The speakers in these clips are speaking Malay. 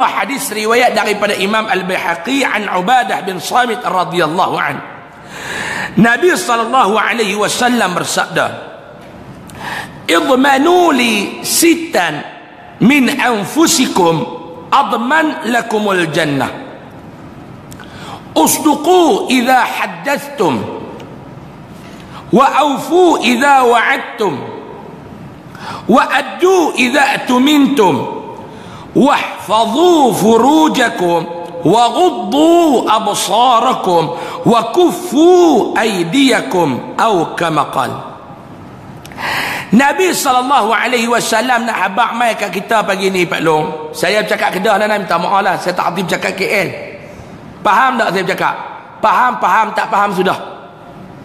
hadis riwayat daripada Imam Al-Baihaqi an Ubadah bin Samit radhiyallahu an. Nabi sallallahu alaihi wasallam bersabda, "Idmanu li sittan min anfusikum adman lakumul jannah. Usduqu idza haddatstum wa awfu idza wa'adtum wa addu idza atumintum wahfadhu furujakum wa ghuddu absarakum wa kuffu aydiyakum aw kama qala." Nabi SAW nak habaq mai kat kita pagi ni Pak Long. Saya bercakap Kedah lah, minta maaf lah, saya tak aktif cakap KL. Faham tak saya bercakap? Faham, tak faham sudah.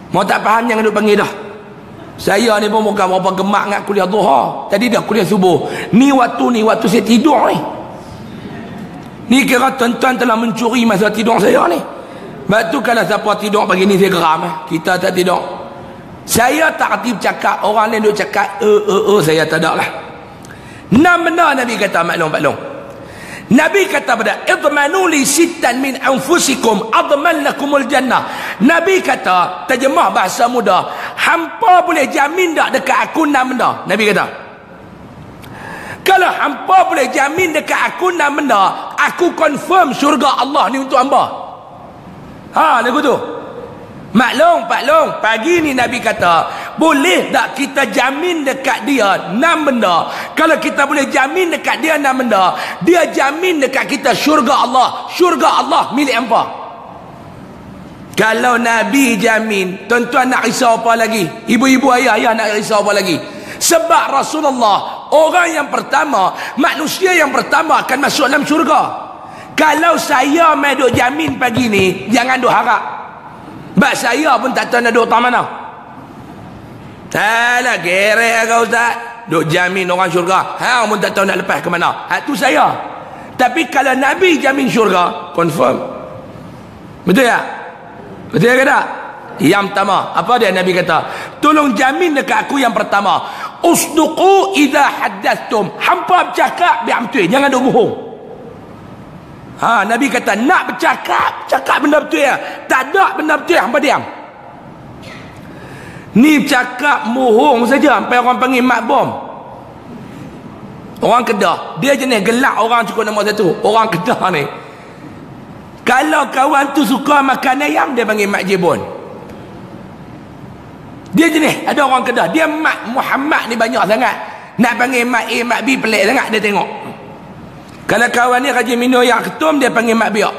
Mau tak faham jangan duk panggil dah. Saya ni pun bukan berapa gemak nak kuliah duha. Tadi dah kuliah subuh. Ni waktu saya tidur ni. Ni kira tuan-tuan telah mencuri masa tidur saya ni. Sebab tu kalau siapa tidur pagi ni saya geram. Kita tak tidur. Saya tak aktif cakap, orang lain duk cakap saya tak ada lah. 6 benda Nabi kata maklum Pak Long. Nabi kata pada idmanu li sittan min anfusikum adman lakumul jannah. Nabi kata, terjemah bahasa muda, hampa boleh jamin tak dekat aku 6 benda. Nabi kata, kalau hampa boleh jamin dekat aku 6 benda, aku confirm syurga Allah ni untuk hamba. Lagu tu. Maklum Pak Long, pagi ni Nabi kata, boleh tak kita jamin dekat dia 6 benda? Kalau kita boleh jamin dekat dia 6 benda, dia jamin dekat kita syurga Allah. Syurga Allah milik hampa. Kalau Nabi jamin, tuan-tuan nak risau apa lagi? Ibu-ibu ayah nak risau apa lagi? Sebab Rasulullah orang yang pertama, manusia yang pertama akan masuk dalam syurga. Kalau saya mai duk jamin pagi ni, jangan duk harap. Sebab saya pun tak tahu nak duduk tak mana. Tak lah, gerek kau Ustaz. Duk jamin orang syurga. Hang pun tak tahu nak lepas ke mana. Tu saya. Tapi kalau Nabi jamin syurga, confirm. Betul tak? Betul ke tak? Yang pertama, apa dia Nabi kata? Tolong jamin dekat aku yang pertama. Usduqu idza haddatstum. Hampa bercakap biar betul. Jangan duk bohong. Nabi kata nak bercakap, cakap benda betul ya. Tak ada benda betul, hampa diam. Ni bercakap mohong saja sampai orang panggil mak bom. Orang Kedah, dia jenis gelak orang cukup nombor 1. Orang Kedah ni, kalau kawan tu suka makan ayam, dia panggil mak jebon. Dia jenis, ada orang Kedah, dia mak Muhammad ni banyak sangat. Nak panggil mak A, mak B pelik sangat dia tengok. Kalau kawan ni rajin minum yang ketum, dia panggil mak biak.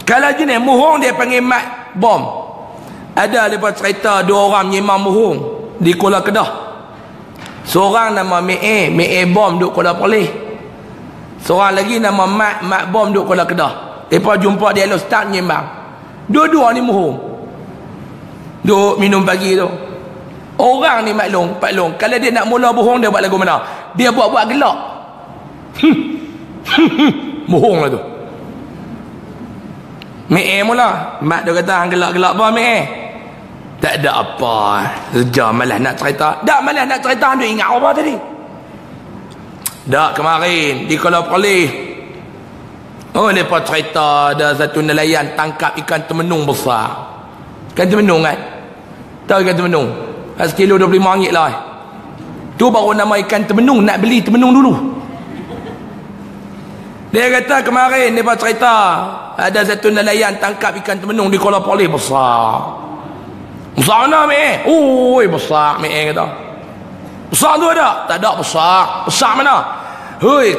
Kalau jenis mohong, dia panggil mak bom. Ada lepas cerita 2 orang menyimang mohong di Kuala Kedah. Seorang nama Mek A bom duduk Kuala Perlis. Seorang lagi nama mak bom duduk Kuala Kedah. Lepas jumpa dia lalu start menyimang. Dua-dua ni mohong. Duduk minum pagi tu. Orang ni maklum Pak Long, kalau dia nak mula bohong, dia buat lagu mana? Dia buat gelak. Bohong lah tu. Mek mula. Mak dia kata, hang gelak-gelak apa Mek? Tak ada apa. Sejam malah nak cerita. Tak malah nak cerita, hang ingat apa tadi? Tak, kemarin di Kuala Perlis. Mereka cerita ada satu nelayan tangkap ikan temenung besar. Ikan temenung kan? Tahu ikan temenung? Sekilo RM25 lah. Tu baru nama ikan temenung. Nak beli temenung dulu. Dia kata kemarin dia cerita ada satu nelayan tangkap ikan temenung di Kuala Perlis besar. Besar mana Mek? Besar Mek kata. Besar tu ada? Tak ada besar. Besar mana?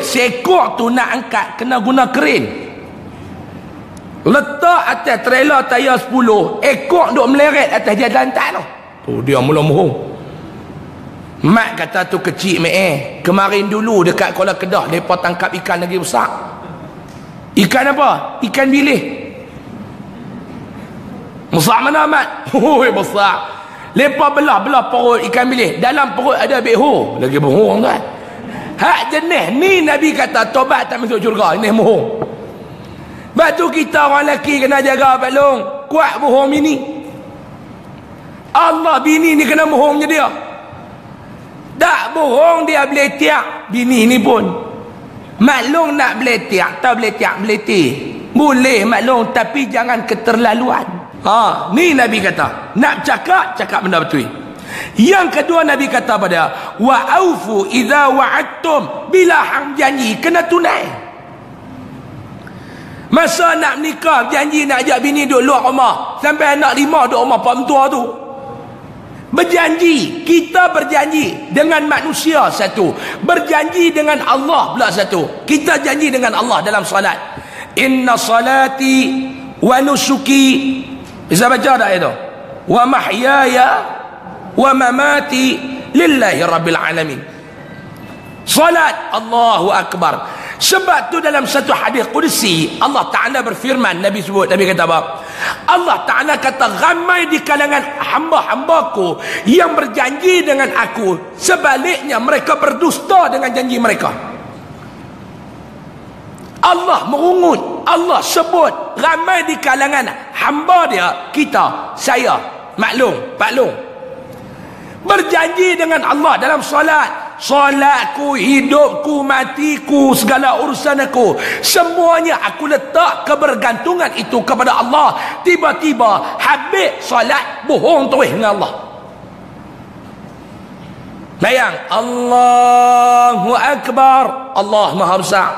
Seekor tu nak angkat kena guna keren. Letak atas trailer tayar 10, ekor duk meleret atas jalan tak tu. Dia mula mohong. Mak kata tu kecil Mek kemarin dulu dekat Kuala Kedah mereka tangkap ikan lagi besar. Ikan apa? Ikan bilis. Besar mana Mat? Besar. Mereka belah perut ikan bilis. Dalam perut ada beho. Lagi bohong kan? Hak jenis ni Nabi kata tobat tak masuk syurga. Ini bohong. Sebab tu kita orang lelaki kena jaga Pak Long. Kuat bohong bini. Allah bini ni kena bohongnya dia. Tak bohong dia boleh tiap bini ni pun. Maklum nak beletik atau beletik boleh maklum, tapi jangan keterlaluan. Ni Nabi kata, nak cakap benda betul. Yang kedua Nabi kata pada wa aufu idza wa'adtum, bila hang janji kena tunai. Masa nak nikah janji nak ajak bini duduk luar rumah, sampai anak 5 duduk rumah pak mentua tu. Berjanji, kita berjanji dengan manusia satu, berjanji dengan Allah pula satu. Kita janji dengan Allah dalam salat. Inna salati wa nusuki, bisa baca tak itu? Wa mahyaya wa mamati lillahi rabbil alamin. Salat Allahu akbar. Sebab tu dalam satu hadis qudsi Allah Ta'ala berfirman, Nabi sebut, Nabi kata apa? Allah Ta'ala kata, ramai di kalangan hamba-hambaku yang berjanji dengan aku, sebaliknya mereka berdusta dengan janji mereka. Allah merungut, Allah sebut ramai di kalangan hamba dia, kita, saya, maklum, berjanji dengan Allah dalam solatku, hidupku, matiku, segala urusan aku, semuanya aku letak kebergantungan itu kepada Allah. Tiba-tiba habis solat, bohong terus dengan Allah. Bayang, Allahu Akbar, Allah Maha Besar,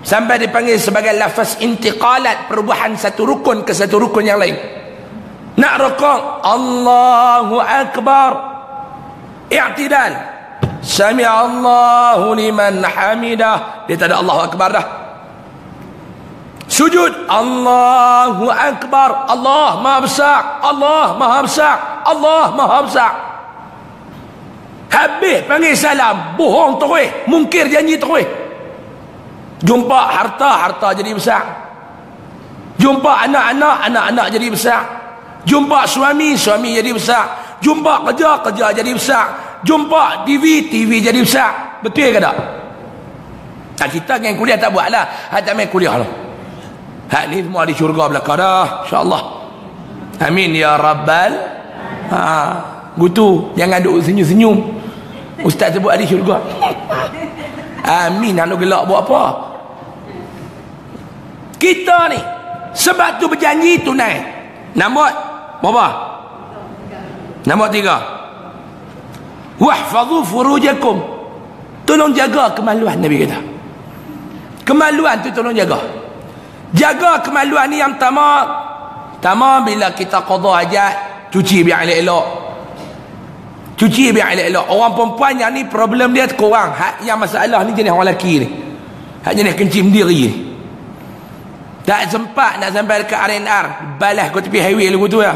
sampai dipanggil sebagai lafaz intiqalat, perubahan satu rukun ke satu rukun yang lain. Nak rukuk, Allahu Akbar, i'tidal, sami Allahu liman hamidah, dia tak ada Allahu Akbar dah. Sujud, Allahu Akbar, Allah Maha Besar, Allah Maha Besar, Allah Maha Besar. Habis panggil salam, bohong terus, mungkir janji terus. Jumpa harta jadi besar, jumpa anak-anak jadi besar, jumpa suami jadi besar, jumpa kerja jadi besar, jumpa TV jadi besar. Betul ke tak? Kita yang kuliah tak buat lah, tak main kuliah lah. Hak ni semua di syurga belakang dah, insyaAllah. Amin ya Rabbal. Gutu, jangan duk senyum-senyum. Ustaz sebut ahli syurga. Amin, nak gelak buat apa? Kita ni sebab tu berjanji tunai. Nombor berapa? Nombor 3. Wahfazu furujakum. Tolong jaga kemaluan, Nabi kata. Kemaluan tu tolong jaga. Jaga kemaluan ni yang pertama bila kita qada hajat, cuci biar elok-elok. Cuci biar elok-elok. Orang perempuan yang ni problem dia kurang. Hak yang masalah ni jenis orang lelaki ni. Hak jenis kencing diri ni. Tak sempat nak sampai dekat RNR, balas kau tepi highway lagu tu ya.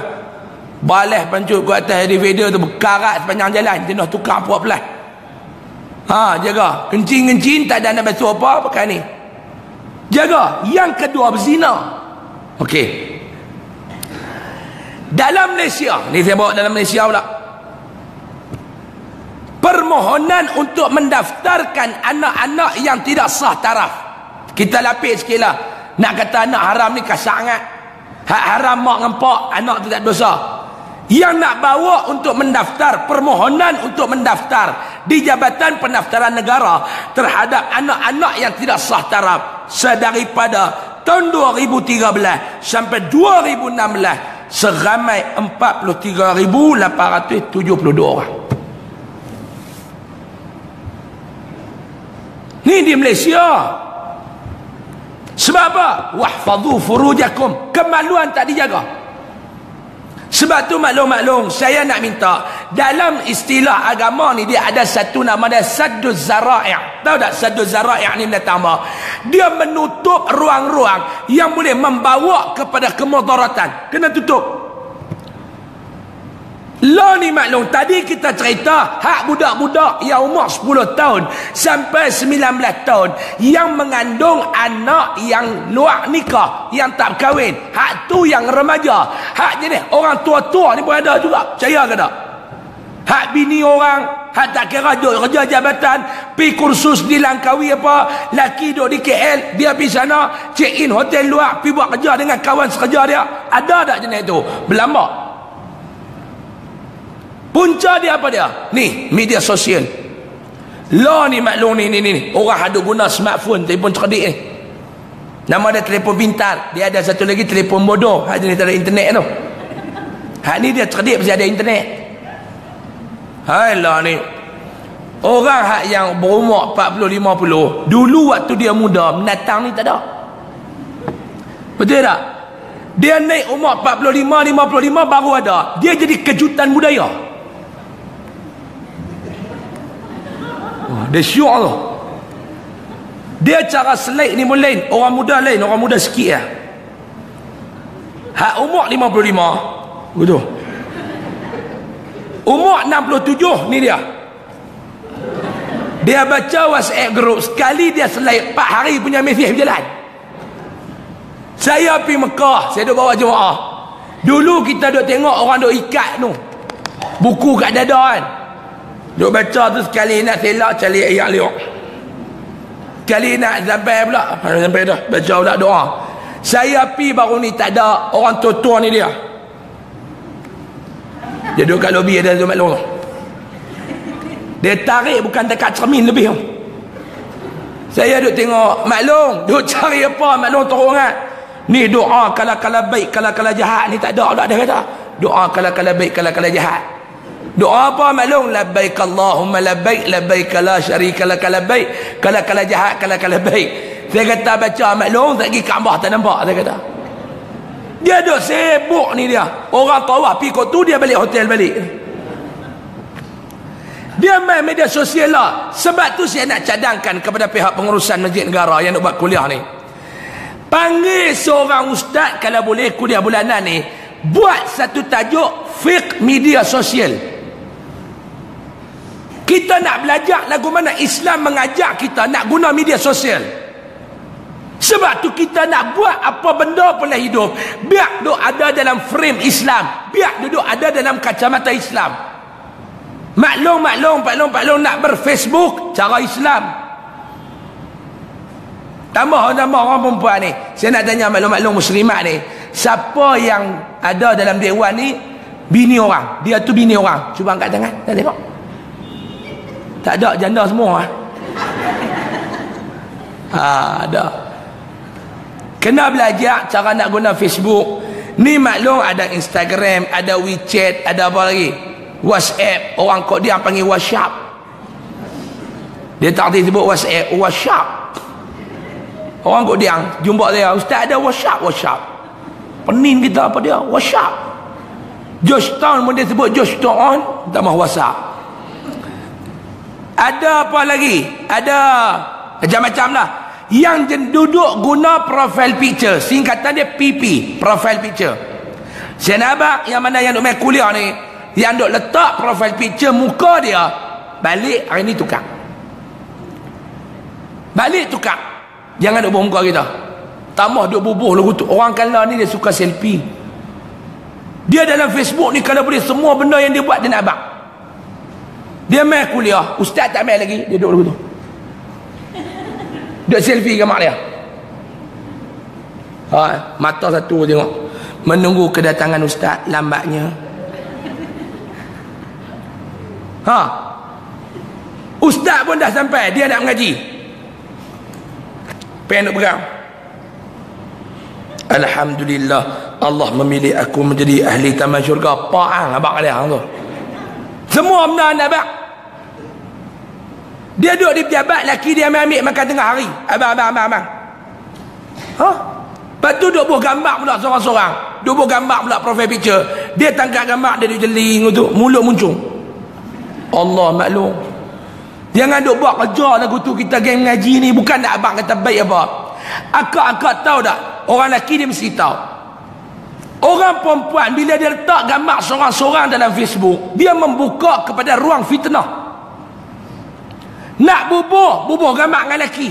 Balas pancut kau atas elevator tu, berkarat sepanjang jalan, jenuh tukar puak pelas. Jaga. Kencing tak ada nak basuh apa, pakai ni. Jaga. Yang kedua, berzina. Okey. Dalam Malaysia, ni saya bawa dalam Malaysia pula. Permohonan untuk mendaftarkan anak-anak yang tidak sah taraf. Kita lapis sikit lah. Nak kata anak haram ni kasar sangat. Hak haram mak ngempak, anak tu tak dosa. Yang nak bawa untuk mendaftar, permohonan untuk mendaftar di Jabatan Pendaftaran Negara terhadap anak-anak yang tidak sah taraf sedaripada tahun 2013 sampai 2016 seramai 43,872 orang. Ni di Malaysia. Sebab apa? Wahfadhu furujakum. Kemaluan tak dijaga. Sebab tu maklum-maklum, saya nak minta, dalam istilah agama ni dia ada satu nama dia sadduz zara'i'. Tahu tak sadduz zara'i' ni datang apa? Dia menutup ruang-ruang yang boleh membawa kepada kemudaratan. Kena tutup. Lah ni maklum, tadi kita cerita hak budak-budak yang umur 10 tahun sampai 19 tahun yang mengandung anak yang luar nikah, yang tak kahwin. Hak tu yang remaja. Hak jenis orang tua-tua ni pun ada juga. Percaya ke tak? Hak bini orang, hak tak kira duduk kerja jabatan, pi kursus di Langkawi apa, laki duduk di KL, dia pergi sana, check in hotel luar, pi buat kerja dengan kawan sekerja dia. Ada tak jenis tu? Berlambak. Punca dia apa dia? Ni, media sosial. Lah ni maklum ni. Orang ada guna smartphone, telefon cerdik ni. Nama dia telefon pintar. Dia ada satu lagi telefon bodoh. Hak ni tak ada internet tu. Hak ni dia cerdik pasal ada internet. Hai lah ni. Orang hak yang berumur 40-50, dulu waktu dia muda, menatang ni tak ada. Betul tak? Dia naik umur 45-55 baru ada. Dia jadi kejutan budaya. Dia syuk tu. Dia cara selek ni pun lain. Orang muda lain. Orang muda sikit lah. Hak umur 55. Betul. Umur 67 ni dia. Dia baca WhatsApp group. Sekali dia selek 4 hari punya mesej berjalan. Saya pergi Mekah. Saya duk bawa jemaah. Dulu kita duk tengok orang duk ikat tu. Buku kat dada kan. Duk baca tu sekali nak selak cari ayat liuk. Sekali nak sampai pula. Sampai dah. Baca pula doa. Saya pergi baru ni tak ada orang tua-tua ni dia. Dia duduk kat lobi ada tu maklum. Dia tarik bukan dekat cermin lebih. Saya duduk tengok maklum. Duduk cari apa maklum turun kan. Ni doa kala-kala baik kala-kala jahat ni tak ada tak dia kata. Doa kala-kala baik kala-kala jahat. Doa apa maklum? Labbaik Allahumma labbaik labbaik la syarika lak labbaik kala-kala jahat kala-kala baik. Saya kata baca maklum tak pergi Kaabah tak nampak saya kata. Dia duk sibuk ni dia. Orang tawaf pergi kot tu dia balik hotel balik. Dia main media sosial lah. Sebab tu saya nak cadangkan kepada pihak pengurusan masjid negara yang nak buat kuliah ni. Panggil seorang ustaz kalau boleh kuliah bulanan ni. Buat satu tajuk fiqh media sosial. Kita nak belajar lagu mana Islam mengajak kita nak guna media sosial. Sebab tu kita nak buat apa benda boleh hidup. Biar duduk ada dalam frame Islam. Biar duduk ada dalam kacamata Islam. Maklum nak berfacebook cara Islam. Tambah orang perempuan ni. Saya nak tanya maklum muslimat ni. Siapa yang ada dalam dewan ni bini orang. Dia tu bini orang. Cuba angkat tangan. Tak tengok. Tak ada, janda semua. Ada. Kena belajar cara nak guna Facebook. Ni maklum ada Instagram, ada WeChat, ada apa lagi? WhatsApp. Orang kok dia panggil WhatsApp. Dia tak sebut WhatsApp, WhatsApp. Orang kok dia jumpa dia, ustaz ada WhatsApp. Penin kita apa dia? WhatsApp. Josh Town pun dia sebut Josh Town, tambah WhatsApp. Ada apa lagi? Ada macam-macam lah. Yang duduk guna profile picture, singkatan dia PP, profile picture. Saya nak abang yang mana yang duk main kuliah ni, yang duk letak profile picture muka dia, balik hari ni tukar. Balik tukar. Jangan duk bubuh muka kita. Tambah duk bubuh lagu tu. Orang kala ni dia suka selfie. Dia dalam Facebook ni kalau boleh semua benda yang dia buat dia nak abang. Dia main kuliah, ustaz tak main lagi, dia duduk lagu tu. Dia selfie ke mak dia. Mata satu tengok. Menunggu kedatangan ustaz lambatnya. Ustaz pun dah sampai, dia nak mengaji. Pen duk pegang. Alhamdulillah Allah memilih aku menjadi ahli taman syurga. Paang abang dia tu. Semua benda anda abang. Dia duduk di pejabat, laki dia ambil makan tengah hari. Abang. Lepas tu duduk buat gambar pula seorang-seorang. Duduk buat gambar pula profile picture. Dia tangkap gambar, dia duduk jeling tu. Mulut muncung. Allah maklum. Jangan duduk buat kerja lagu tu kita geng mengaji ni. Bukan nak abang kata baik apa. Akak tahu tak? Orang lelaki dia mesti tahu. Orang perempuan bila dia letak gambar seorang-seorang dalam Facebook, dia membuka kepada ruang fitnah. Nak bubuh gambar dengan lelaki.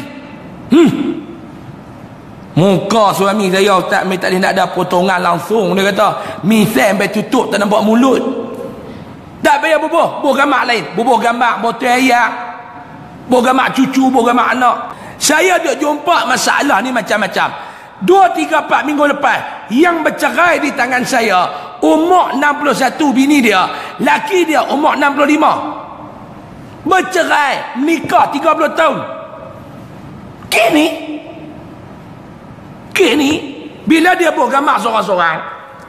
Muka suami saya ustaz tak boleh nak ada potongan langsung. Dia kata misal sampai tutup tak nampak mulut. Tak payah bubuh gambar lain. Bubuh gambar botol air, bubuh gambar cucu, bubuh gambar anak. Saya duk jumpa masalah ni macam-macam. 2, 3, 4 minggu lepas yang bercerai di tangan saya umur 61 bini dia, laki dia umur 65. bercerai, nikah 30 tahun. Kini bila dia buat gambar seorang-seorang,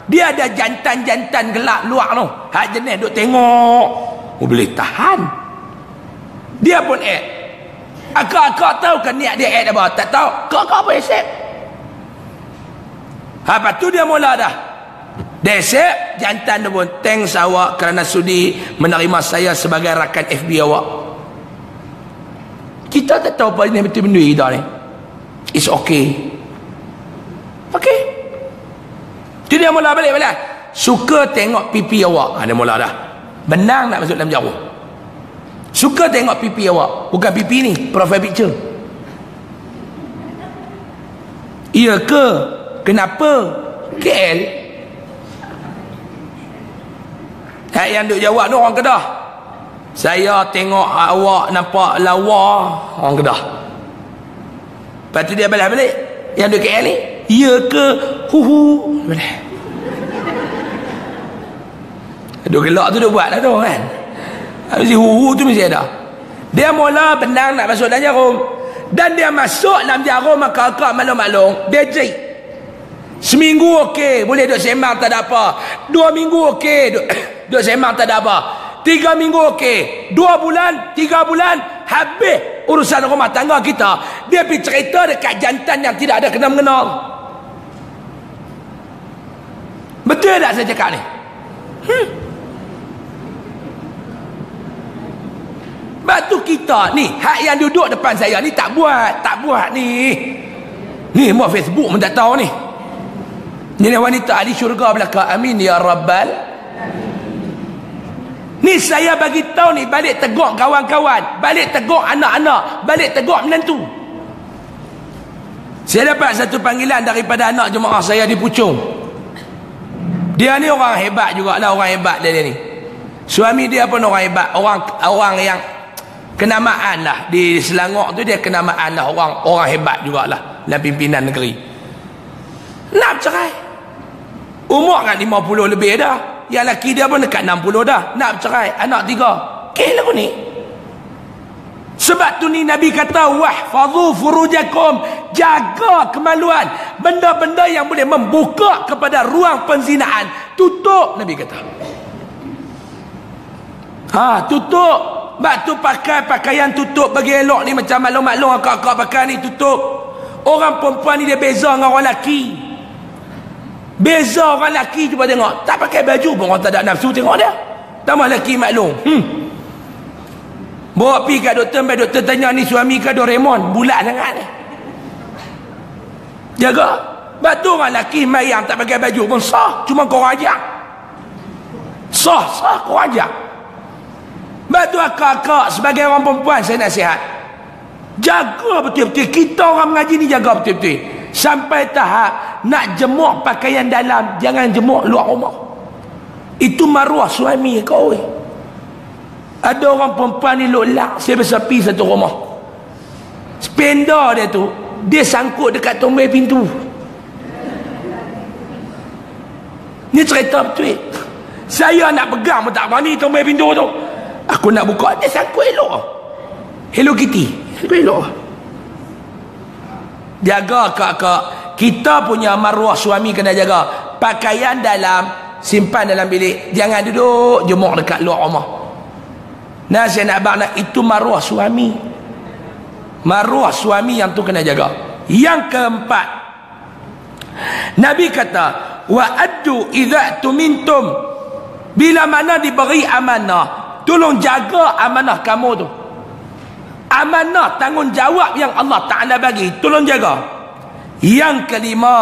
dia ada jantan-jantan gelap luar tu, hak jenis duk tengok, boleh tahan. Dia pun akak tahu kan niat dia apa? Tak tahu. Kak apa accept? Lepas tu dia mula dah. Dia accept, jantan dia pun, thanks awak kerana sudi menerima saya sebagai rakan FB awak. Kita tak tahu apa ni betul benda kita ni. It's okay. Okay. Tu dia mula balik. Suka tengok pipi awak. Dia mula dah. Benang nak masuk dalam jauh. Suka tengok pipi awak. Bukan pipi ni, profile picture. Iya ke? Kenapa? KL. Yang duk jawab tu orang Kedah. Saya tengok awak nampak lawa, orang Kedah. Lepas tu dia balik. Yang duk KL ni, iya ke? Balik. Duk gelak tu duk buat lah tu kan. Mesti tu mesti ada. Dia mula benang nak masuk dalam jarum. Dan dia masuk dalam jarum, maka maklum-maklum dia jerit. Seminggu okey, boleh duk sembang tak ada apa. 2 minggu okey, duk sembang tak ada apa. 3 minggu okey, 2 bulan, 3 bulan, habis urusan rumah tangga kita. Dia pergi cerita dekat jantan yang tidak ada kenal-mengenal. Betul tak saya cakap ni? Batu kita ni, hak yang duduk depan saya ni tak buat ni. Ni mau Facebook pun tak tahu ni. Ni wanita ahli syurga belaka. Amin ya rabbal. Ni saya bagi tahu ni, balik tegur kawan-kawan, balik tegur anak-anak, balik tegur menantu. Saya dapat satu panggilan daripada anak jemaah saya di Puchong. Dia ni orang hebat jugalah, orang hebat dia ni. Suami dia pun orang hebat, orang yang kenamaan lah di Selangor tu, dia kenamaan lah, orang hebat jugalah dalam pimpinan negeri. Nak cerai, umur kan 50 lebih dah. Yang laki dia pun dekat 60 dah. Nak cerai, anak 3. Okey lah ni. Sebab tu ni Nabi kata, wahfadhu furujakum, jaga kemaluan. Benda-benda yang boleh membuka kepada ruang penzinaan, tutup. Nabi kata tutup. Sebab tu pakai pakaian tutup bagi elok ni, macam maklum-maklum akak-akak pakai ni, tutup. Orang perempuan ni dia beza dengan orang lelaki. Beza orang lelaki, cuba tengok, tak pakai baju pun orang tak ada nafsu tengok dia. Tambah lelaki maklum. Bawa pergi kat doktor tanya, ni suami ke Doraemon, bulat sangat ni. Jaga. Sebab tu orang lelaki mayang tak pakai baju pun sah, cuma kau ajak. Sah kau ajak. Sebab tu akak-akak sebagai orang perempuan saya nasihat, jaga betul-betul. Kita orang mengaji ni jaga betul-betul. Sampai tahap nak jemur pakaian dalam, jangan jemur luar rumah. Itu maruah suami kau. Ada orang perempuan ni lolak, saya bersapi satu rumah. Spender dia tu, dia sangkut dekat tombol pintu. Ni cerita betul. Saya nak pegang pun tak berani tombol pintu tu. Aku nak buka, dia sangkut elok. Hello Kitty, sangkut elok. Jaga kakak. Kita punya maruah suami kena jaga. Pakaian dalam, simpan dalam bilik. Jangan duduk jemur dekat luar rumah. Nah, saya nak abang, itu maruah suami. Maruah suami yang tu kena jaga. Yang keempat, Nabi kata, wa addu idza tumintum, bila mana diberi amanah, tolong jaga amanah kamu tu. Amanah, tanggungjawab yang Allah Ta'ala bagi, tolong jaga. Yang kelima,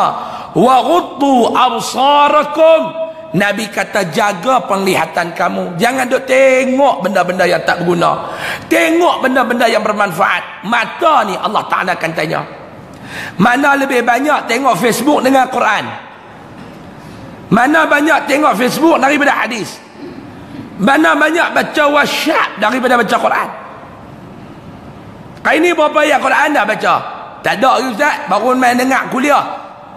wa ghuddu absarakum, Nabi kata jaga penglihatan kamu. Jangan duk tengok benda-benda yang tak berguna, tengok benda-benda yang bermanfaat. Mata ni Allah Ta'ala akan tanya, mana lebih banyak tengok Facebook dengan Quran, mana banyak tengok Facebook daripada hadis, mana banyak baca WhatsApp daripada baca Quran. Kali ni berapa ayat Quran dah baca? Tak ada Ustaz, baru main dengar kuliah.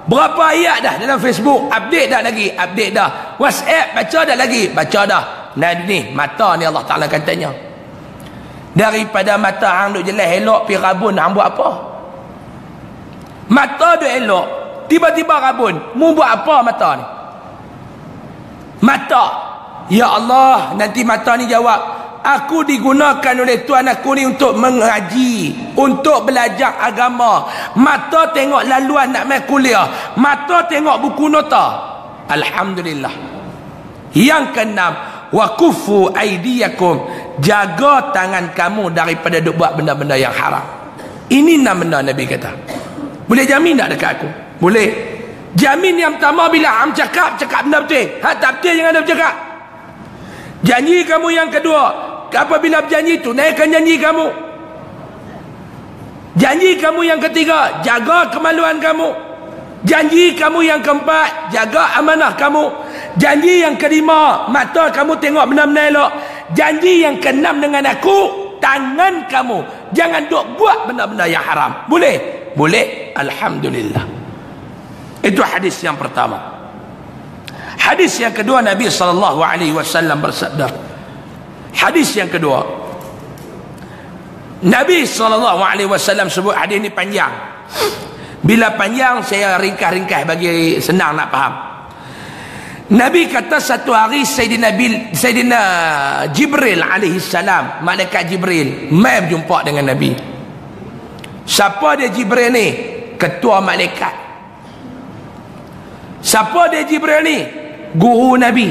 Berapa ayat dah dalam Facebook? Update dah lagi? Update dah. WhatsApp baca dah lagi? Baca dah. Nah ni, mata ni Allah Ta'ala akan tanya. Daripada mata hang duk jelas elok pi rabun, hang buat apa? Mata duk elok, tiba-tiba rabun, mu buat apa mata ni? Mata, ya Allah, nanti mata ni jawab, aku digunakan oleh Tuhan aku ni untuk mengaji, untuk belajar agama. Mata tengok laluan nak main kuliah, mata tengok buku nota. Alhamdulillah. Yang keenam, wa kufu aidiyakum, jaga tangan kamu daripada duk buat benda-benda yang haram. Ini 6 benda Nabi kata. Boleh jamin tak dekat aku? Boleh. Jamin yang pertama, bila am cakap benda betul. Tak betul jangan ada bercakap. Janji kamu yang kedua, apabila berjanji tu naikkan janji kamu. Janji kamu yang ketiga, jaga kemaluan kamu. Janji kamu yang keempat, jaga amanah kamu. Janji yang kelima, mata kamu tengok benda-benda elok. Janji yang keenam dengan aku, tangan kamu jangan duk buat benda-benda yang haram. Boleh? Boleh. Alhamdulillah. Itu hadis yang pertama. Hadis yang kedua, Nabi SAW bersabda. Hadis yang kedua, Nabi SAW sebut, hadis ini panjang. Bila panjang saya ringkas-ringkas bagi senang nak faham. Nabi kata satu hari Sayyidina Jibril alaihi salam, malaikat Jibril mai berjumpa dengan Nabi. Siapa dia Jibril ni? Ketua malaikat. Siapa dia Jibril ni? Guru Nabi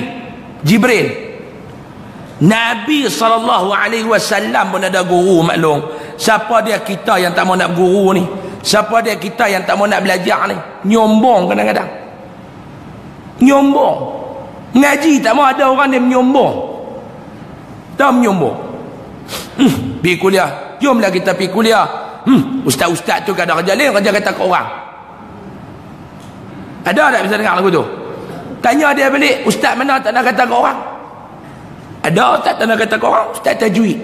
Jibril. Nabi SAW pun ada guru, maklum. Siapa dia kita yang tak mau nak guru ni? Siapa dia kita yang tak mau nak belajar ni? Nyombong kadang-kadang. Nyombong. Ngaji tak mau, ada orang dia menyombong. Tak menyombong. Pergi kuliah. Jomlah kita pergi kuliah. Ustaz-ustaz tu kadang kerja lain, kerja kata ke orang. Ada tak bisa dengar lagu tu? Tanya dia balik, ustaz mana tak nak kata ke orang? Ada ustaz tak nak kata ke orang? Ustaz tajwid.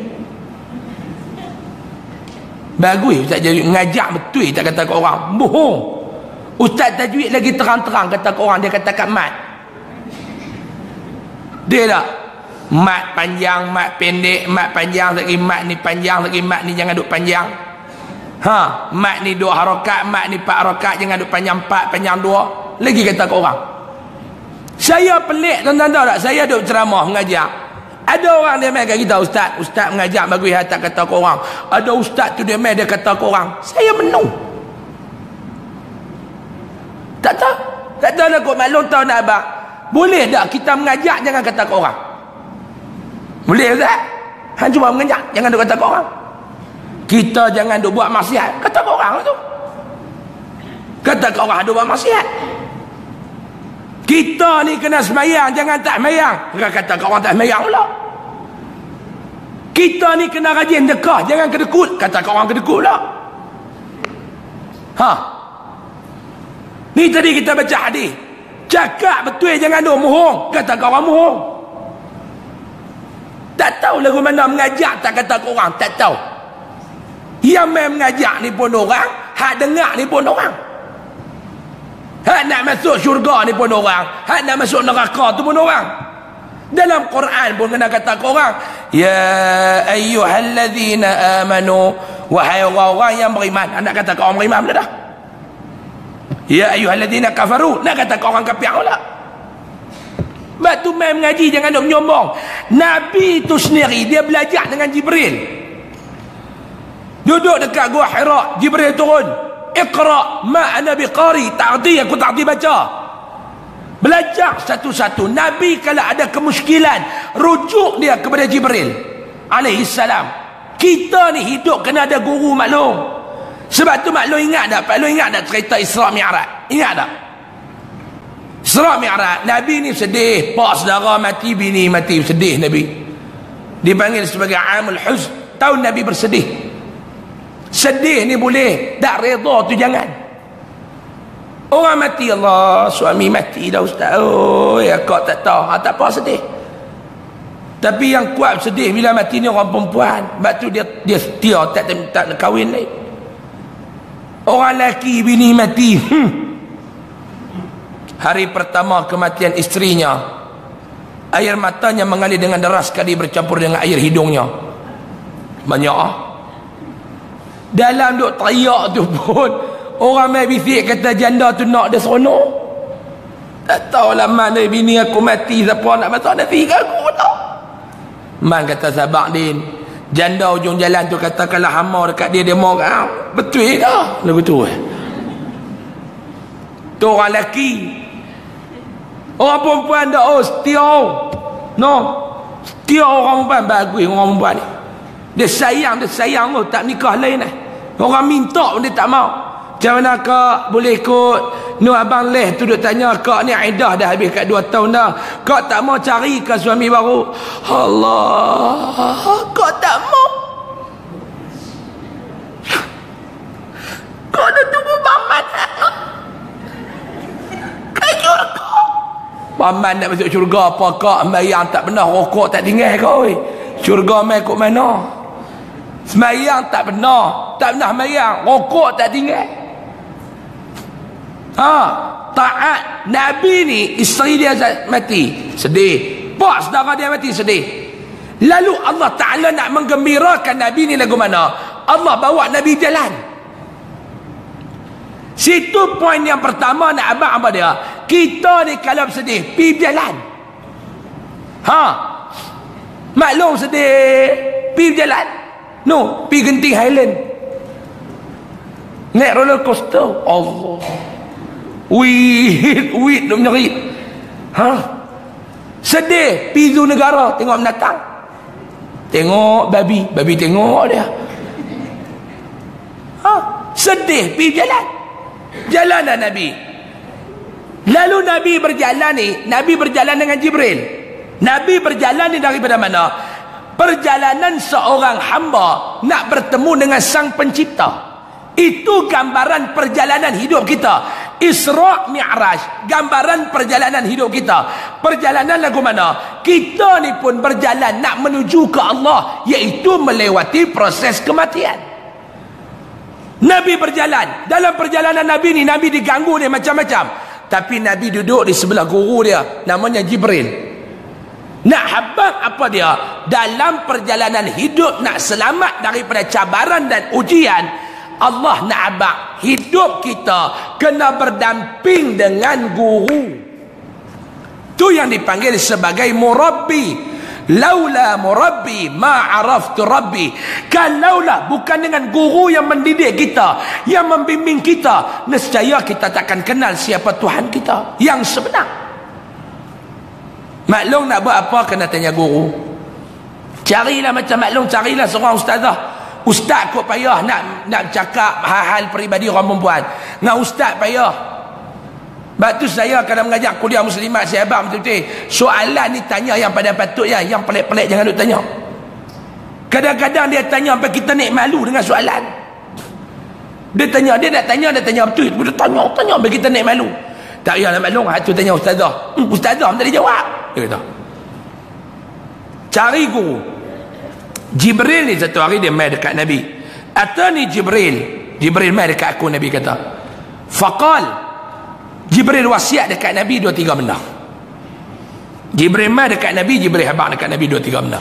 Bagus ustaz tajwid, ngajak betul tak kata ke orang. Bohong. Ustaz tajwid lagi terang-terang kata ke orang, dia kata kat mat. Dia tak? Mat panjang, mat pendek, mat panjang lagi, mat ni panjang lagi, mat ni jangan duk panjang. Mat ni 2 harakat, mat ni 4 harakat, jangan duk panjang 4, panjang 2. Lagi kata ke orang. Saya pelik, tuan-tuan tahu tak? Saya duk ceramah mengajar. Ada orang dia main kat kita, ustaz mengajar bagus, tak kata ke orang. Ada ustaz tu dia main, dia kata ke orang. Saya menung. Tak tahu nak kok maklum tahu nak abang. Boleh tak kita mengajar jangan kata ke orang? Boleh ustaz? Hang cuma mengajar, jangan duk kata ke orang. Kita jangan duk buat maksiat, kata ke orang tu. Kata ke orang duk buat maksiat. Kita ni kena semayang, jangan tak semayang. Kata ke orang tak semayang pula. Kita ni kena rajin dekah, jangan kedekut. Kata ke orang kedekut pula. Ni tadi kita baca hadis. Cakap betul, jangan duk mohong. Kata ke orang mohong. Tak tahu lagu mana mengajak tak kata ke orang, tak tahu. Yang main mengajak ni pun orang, hak dengar ni pun orang. Hak nak masuk syurga ni pun orang, hak nak masuk neraka tu pun orang. Dalam Quran pun kena kata ke orang, ya ayyuhallazina amanu, wahai orang-orang yang beriman. Nak kata ke orang beriman pula dah. Ya ayyuhallazina kafaru, nak kata ke orang kafir pula. Sebab tu main mengaji jangan duk menyombong. Nabi tu sendiri dia belajar dengan Jibril. Duduk dekat gua Hira, Jibril turun. Iqra ma ana biqari, ta'ti aku ta'ti baca. Belajar satu-satu. Nabi kalau ada kemuskilan, rujuk dia kepada Jibril alaihi salam. Kita ni hidup kena ada guru, maklum. Sebab tu maklum ingat tak? Maklum ingat tak cerita Isra Mi'raj? Ingat tak? Isra Mi'raj, Nabi ni sedih, pak saudara mati, bini mati, sedih Nabi. Dipanggil sebagai Amul Huzn. Tahun Nabi bersedih. Sedih ni boleh, tak redha tu jangan. Orang mati, Allah, suami mati dah ustaz. Oh, ya kau tak tahu. Tak apa sedih. Tapi yang kuat sedih bila mati ni orang perempuan. Sebab tu dia setia, tak nak kahwin lagi. Orang lelaki bini mati. Hari pertama kematian isterinya, air matanya mengalir dengan deras sekali bercampur dengan air hidungnya. Banyak dalam duk teriak tu pun orang main bisik kata janda tu nak dia seronok. Tak tahulah mana bini aku mati siapa nak masak nasi ke aku tak. Man kata sahabat Din, janda ujung jalan tu kata kalau hama dekat dia mau kau. Betul dah. Lagu tu tu orang lelaki. Orang perempuan dah setia. No. Setia orang perempuan bagus orang perempuan ni. Dia sayang tu tak nikah lain lah. Orang minta pun dia tak mau. Macam mana kak boleh ikut Nur Abang Leh tu duk tanya kak ni iddah dah habis kat 2 tahun dah. Kak tak mau cari ke suami baru? Allah, kak tak mau. Kak dah tunggu paman. Kat syurga. Paman nak masuk syurga apa kak? Sembahyang tak pernah, rokok tak tinggal kau. Syurga mai kok mana? Sembahyang tak pernah sembahyang, rokok tak tinggal. Taat Nabi ni, isteri dia mati sedih, pak saudara dia mati sedih. Lalu Allah Ta'ala nak menggembirakan Nabi ni lagu mana? Allah bawa Nabi jalan. Situ poin yang pertama nak abang apa dia? Kita ni kalau sedih pergi berjalan. Maklum sedih pergi berjalan. No, pergi Genting Highland, naik roller coaster. Allah, wih duk menyerit. Sedih pergi zoo negara, tengok binatang, tengok babi tengok dia. Sedih pergi jalan dah Nabi. Lalu Nabi berjalan ni, Nabi berjalan dengan Jibril. Nabi berjalan ni daripada mana? Perjalanan seorang hamba nak bertemu dengan Sang Pencipta. Itu gambaran perjalanan hidup kita. Isra' Mi'raj, gambaran perjalanan hidup kita. Perjalanan lagu mana? Kita ni pun berjalan nak menuju ke Allah, iaitu melewati proses kematian. Nabi berjalan. Dalam perjalanan Nabi ni, Nabi diganggu ni macam-macam. Tapi Nabi duduk di sebelah guru dia, namanya Jibril. Nak habang apa dia? Dalam perjalanan hidup nak selamat daripada cabaran dan ujian, Allah nak habang hidup kita kena berdamping dengan guru. Tu yang dipanggil sebagai murabbi. Laula murabbi ma araftu rabbi. Kalaulah bukan dengan guru yang mendidik kita, yang membimbing kita, nescaya kita takkan kenal siapa Tuhan kita yang sebenar. Maklum nak buat apa kena tanya guru. Carilah macam maklum, carilah seorang ustazah. Ustaz kot payah nak cakap hal-hal peribadi orang perempuan. Dengan ustaz payah. Sebab tu saya kadang mengajar kuliah muslimat, saya abang betul-betul. Soalan ni tanya yang pada patutnya, yang pelik-pelik jangan duk tanya. Kadang-kadang dia tanya sampai kita naik malu dengan soalan. Dia nak tanya betul. Dia tanya sampai kita naik malu. Tak payahlah maklum, tu tanya ustazah. Ustazah tak dia jawab. Dia kata, cari guru. Jibril ni satu hari dia mai dekat Nabi. Atani Jibril mai dekat aku, Nabi kata. Faqal, Jibril wasiat dekat Nabi 2-3 benda. Jibril mai dekat Nabi, Jibril habaq dekat Nabi 2-3 benda.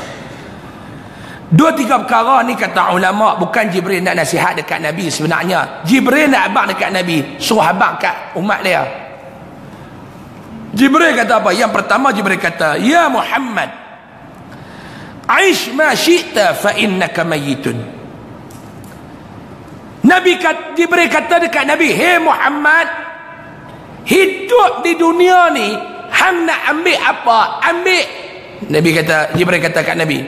2-3 perkara ni kata ulama bukan Jibril nak nasihat dekat Nabi sebenarnya. Jibril nak habaq dekat Nabi, suruh habaq kat umat dia. Jibril kata apa? Yang pertama Jibril kata, ya Muhammad, aish ma syi'ta fa innaka mayyitun. Jibril kata dekat Nabi, hey Muhammad, hidup di dunia ni hang nak ambil apa? Ambil. Jibril kata kat Nabi,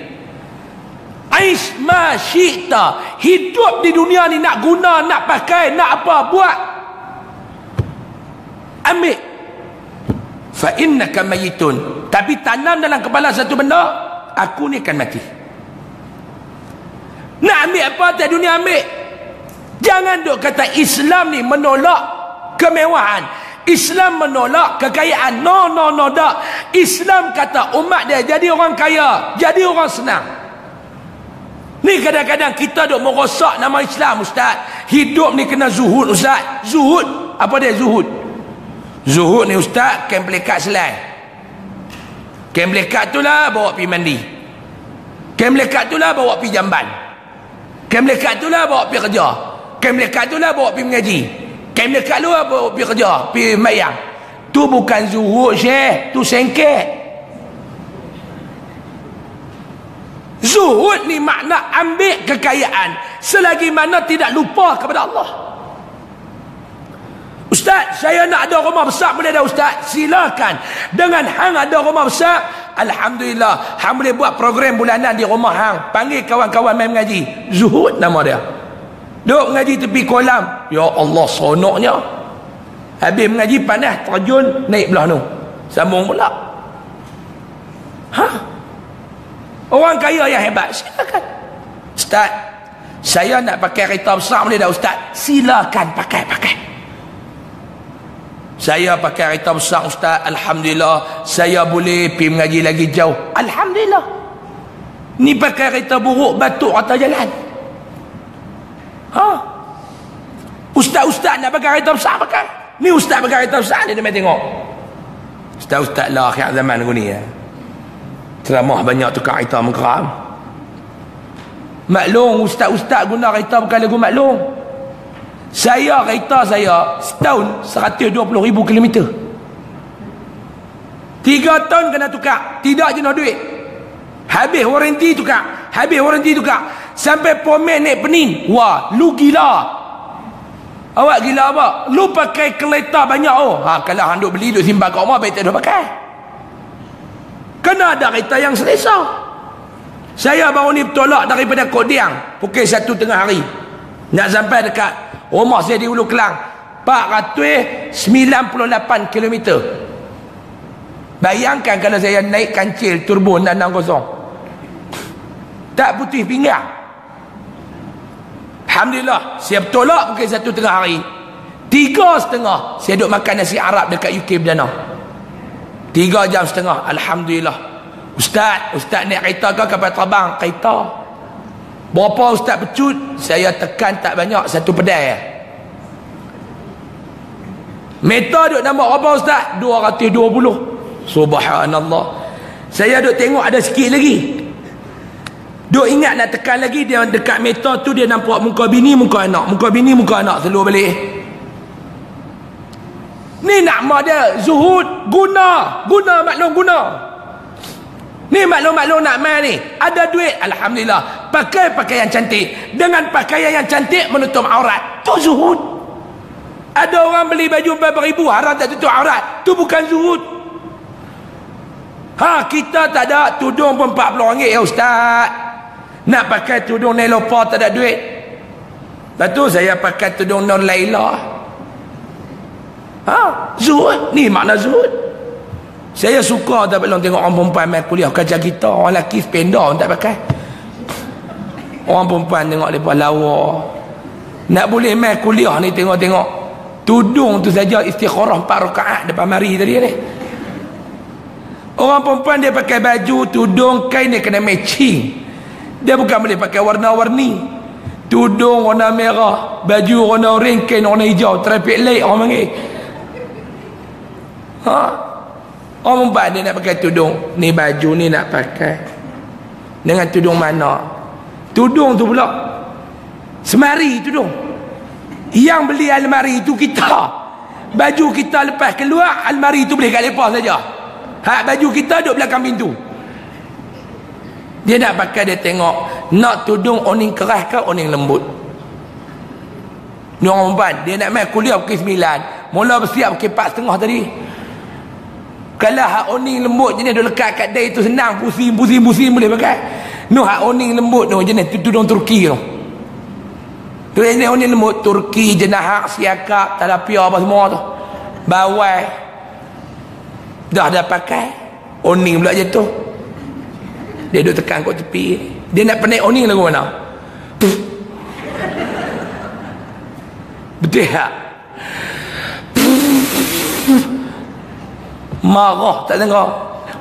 aish ma syi'ta, hidup di dunia ni nak guna, nak pakai, nak apa, buat, ambil. Fa innaka mayitun, tapi tanam dalam kepala satu benda, aku ni akan mati. Nak ambil apa atas dunia, ambil. Jangan duk kata Islam ni menolak kemewahan, Islam menolak kekayaan. No tak. Islam kata umat dia jadi orang kaya, jadi orang senang. Ni kadang-kadang kita duk merosak nama Islam, ustaz. Hidup ni kena zuhud, ustaz. Zuhud, apa dia zuhud? Zuhud ni ustaz, kain pelekat selai. Kain pelekat tu lah bawa pergi mandi. Kain pelekat tu lah bawa pergi jamban. Kain melekat tu lah bawa pergi kerja. Kain melekat tu lah bawa pergi mengaji. Kain melekat tu lah bawa pergi kerja, pergi mayang. Tu bukan zuhud, Syekh. Tu sengket. Zuhud ni makna ambil kekayaan selagi mana tidak lupa kepada Allah. Ustaz, saya nak ada rumah besar, boleh dah Ustaz? Silakan. Dengan hang ada rumah besar, alhamdulillah, hang boleh buat program bulanan di rumah hang. Panggil kawan-kawan main mengaji. Zuhud nama dia. Duduk mengaji tepi kolam. Ya Allah, seronoknya. Habis mengaji panas, terjun, naik belah tu. Sambung pula. Orang kaya yang hebat, silakan. Ustaz, saya nak pakai kereta besar, boleh dah Ustaz? Silakan pakai. Saya pakai kereta besar Ustaz, alhamdulillah. Saya boleh pergi mengaji lagi jauh, alhamdulillah. Ni pakai kereta buruk, batuk atas jalan. Ustaz-ustaz nak pakai kereta besar, pakai. Ni ustaz pakai kereta besar, dia main tengok. Ustaz-ustaz lah akhir zaman aku ni ya. Ceramah banyak tukar kereta mengkeram. Maklum ustaz-ustaz guna kereta bukan lagu maklum. Kereta saya setahun 120,000 kilometer. 3 tahun kena tukar, tidak jenuh duit. Habis waranti tukar, sampai pomen naik pening. Wah, lu gila. Awak gila apa? Lu pakai kereta banyak kalau hang duk beli duk simpan kat rumah, baik tak ada pakai. Kena ada kereta yang selesa. Saya baru ni bertolak daripada Kodiang pukul 1:30 hari. Nak sampai dekat rumah saya di Ulu Kelang 498 km. Bayangkan kalau saya naik kancil turbo 660, tak putih pinggang. Alhamdulillah, saya bertolak pukul 1:30 hari. 3:30 saya duduk makan nasi Arab dekat UK Perdana. 3 jam setengah, alhamdulillah. Ustaz naik kereta ke kapal terbang? Kereta. Berapa ustaz pecut? Saya tekan tak banyak, 1 pedai. Meter duk nampak berapa ustaz? 220. Subhanallah. Saya duk tengok ada sikit lagi. Duk ingat nak tekan lagi, dia dekat meter tu dia nampak muka bini, muka anak, muka bini, muka anak, seluruh balik. Ni nama dia zuhud, guna maklum guna. Ni maklum nak main ni, ada duit, alhamdulillah, pakai pakaian cantik. Dengan pakaian yang cantik menutup aurat, tu zuhud. Ada orang beli baju berapa ribu, haram tak tutup aurat, tu bukan zuhud. Kita tak ada tudung pun RM40 ya ustaz. Nak pakai tudung Nelopa tak ada duit. Lepas tu saya pakai tudung Non Laila. Zuhud, ni makna zuhud. Saya suka tak belum tengok orang perempuan main kuliah kerja kita. Orang lelaki sependa tak pakai. Orang perempuan tengok mereka lawa. Nak boleh main kuliah ni tengok-tengok tudung tu saja istikharah 4 rakaat depan mari tadi ni. Orang perempuan dia pakai baju, tudung, kain dia kena matching. Dia bukan boleh pakai warna-warni. Tudung warna merah, baju warna orange, kain warna hijau, traffic light orang panggil. Orang perempuan dia nak pakai tudung. Ni baju ni nak pakai dengan tudung mana? Tudung tu pula semari tudung. Yang beli almari itu kita. Baju kita lepas keluar, almari itu boleh kat lepas saja. Baju kita duduk belakang pintu. Dia nak pakai, dia tengok nak tudung oning keras ke oning lembut. Ni orang perempuan, dia nak main kuliah pukul 9, mula bersiap pukul 4:30 tadi. Kalau hak oning lembut jenis dia lekat kat dia itu senang, pusing boleh pakai. No hak oning lembut tu jenis tudung Turki tu. Tu jenis oning lembut Turki, jenis hak siakap, talapia apa semua tu. Bawai dah pakai, oning pula jatuh. Dia duduk tekan kat tepi. Dia nak penaik oning lagu mana? Betul tak? Marah tak dengar.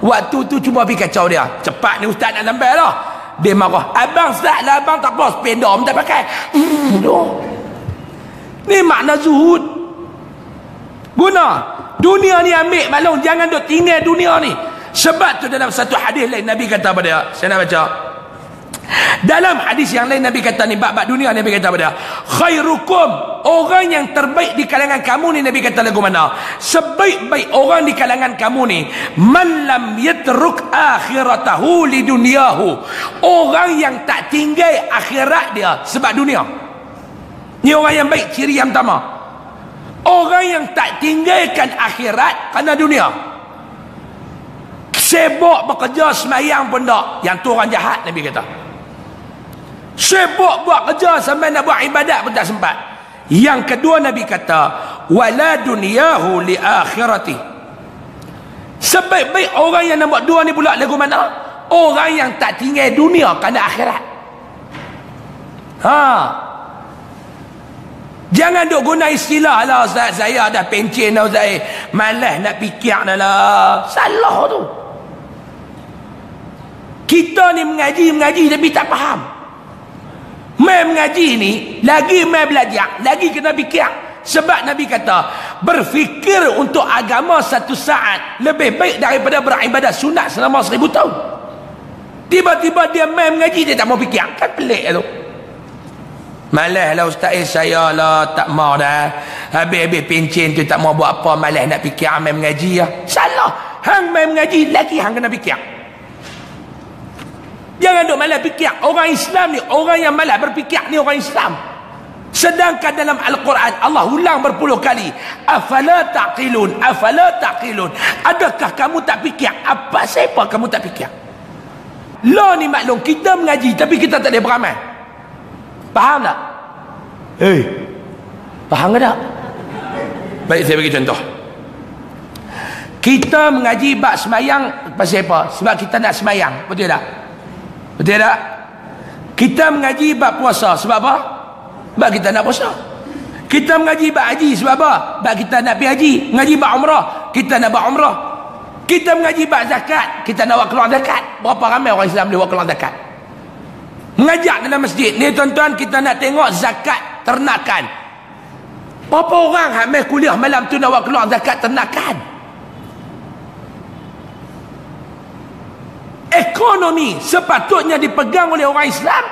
Waktu tu cuba pergi kacau dia. Cepat ni ustaz nak sampai lah. Dia marah. Abang ustaz lah, abang tak apa, sepeda tak pakai. Ni makna zuhud. Guna dunia ni, ambil maklum, jangan duk tinggal dunia ni. Sebab tu dalam satu hadis lain Nabi kata pada, saya nak baca. Dalam hadis yang lain Nabi kata ni, bab dunia, Nabi kata pada khairukum, orang yang terbaik di kalangan kamu ni, Nabi kata lagu mana, sebaik-baik orang di kalangan kamu ni, man lam yatruk akhiratahu li dunyahu, orang yang tak tinggal akhirat dia sebab dunia. Ni orang yang baik, ciri yang pertama, orang yang tak tinggalkan akhirat kerana dunia. Sibuk bekerja semayang pun tak, yang tu orang jahat, Nabi kata. Sibuk buat kerja sampai nak buat ibadat pun tak sempat. Yang kedua Nabi kata, wala dunyahu li akhirati, sebaik-baik orang yang nak buat dua ni pula lagu mana, orang yang tak tinggal dunia kerana akhirat. Jangan duk guna istilah lah, Ustaz saya dah pencen dah Ustaz, malas nak fikir dah lah. Salah tu. Kita ni mengaji tapi tak faham. Mai mengaji ni, lagi mai belajar, lagi kena fikir. Sebab Nabi kata, berfikir untuk agama satu saat lebih baik daripada beribadat sunat selama 1000 tahun. Tiba-tiba dia mai mengaji, dia tak mau fikir. Kan pelik tu. Malas lah Ustaz, saya lah tak mau dah. Habis-habis pencen tu tak mau buat apa, malas nak fikir, mai mengaji lah. Salah. Hang mai mengaji, lagi hang kena fikir. Jangan duk malas fikir. Orang Islam ni, orang yang malas berfikir ni orang Islam. Sedangkan dalam Al-Quran Allah ulang berpuluh kali, afala taqilun, afala taqilun, adakah kamu tak fikir? Apa siapa kamu tak fikir? Lah ni maklum, kita mengaji tapi kita tak ada beramal. Faham tak? Faham ke tak? Baik, saya bagi contoh. Kita mengaji bab semayang pasal apa? Sebab kita nak semayang, betul tak? Betul tak? Kita mengaji bab puasa sebab apa? Sebab kita nak puasa. Kita mengaji bab haji sebab apa? Sebab kita nak pergi haji. Mengaji bab umrah, kita nak buat umrah. Kita mengaji bab zakat, kita nak buat keluar zakat. Berapa ramai orang Islam boleh buat keluar zakat? Mengajak dalam masjid ni tuan-tuan, kita nak tengok zakat ternakan. Berapa orang hamil kuliah malam tu nak buat keluar zakat ternakan? Ekonomi sepatutnya dipegang oleh orang Islam,